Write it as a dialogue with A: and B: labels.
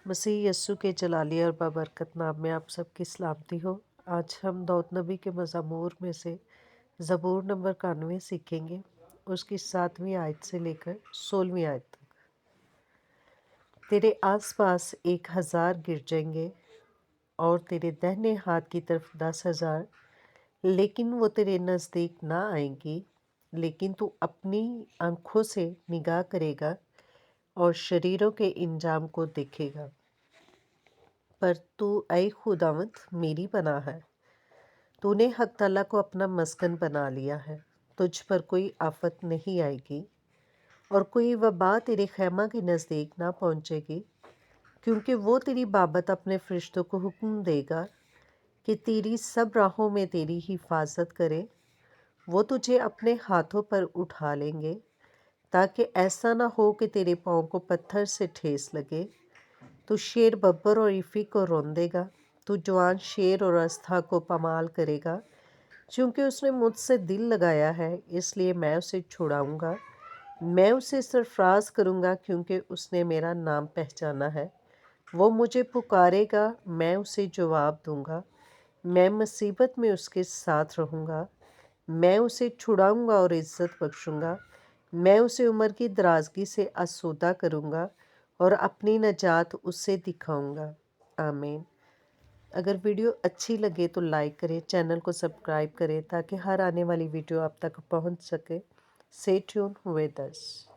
A: मसीह यस्सु के जलाली और बाबरकत नाम में आप सबकी सलामती हो। आज हम दाऊद नबी के मज़मूर में से ज़बूर नंबर 91 सीखेंगे, उसकी 7वीं आयत से लेकर 16वीं आयत तक। तेरे आसपास 1,000 गिर जाएंगे और तेरे दाहिने हाथ की तरफ 10,000, लेकिन वो तेरे नज़दीक ना आएंगी। लेकिन तू अपनी आँखों से निगाह करेगा और शरीरों के इंजाम को देखेगा। पर तू ऐ खुदावंद मेरी पनाह है, तूने हक ताला को अपना मस्कन बना लिया है। तुझ पर कोई आफत नहीं आएगी और कोई वबा तेरे खैमा के नज़दीक ना पहुँचेगी, क्योंकि वो तेरी बाबत अपने फरिश्तों को हुक्म देगा कि तेरी सब राहों में तेरी हिफाजत करे। वो तुझे अपने हाथों पर उठा लेंगे, ताकि ऐसा ना हो कि तेरे पाँव को पत्थर से ठेस लगे। तू शेर बब्बर और इफ़ी को रौंदेगा, तू जवान शेर और अस्था को पमाल करेगा। क्योंकि उसने मुझसे दिल लगाया है, इसलिए मैं उसे छुड़ाऊंगा। मैं उसे सरफराज करूंगा, क्योंकि उसने मेरा नाम पहचाना है। वो मुझे पुकारेगा, मैं उसे जवाब दूंगा। मैं मुसीबत में उसके साथ रहूंगा। मैं उसे छुड़ाऊंगा और इज़्ज़त बख्शूंगा। मैं उसे उम्र की दराजगी से आसूदा करूंगा और अपनी नजात उससे दिखाऊंगा। आमीन। अगर वीडियो अच्छी लगे तो लाइक करें, चैनल को सब्सक्राइब करें, ताकि हर आने वाली वीडियो आप तक पहुंच सके। Stay tune with us.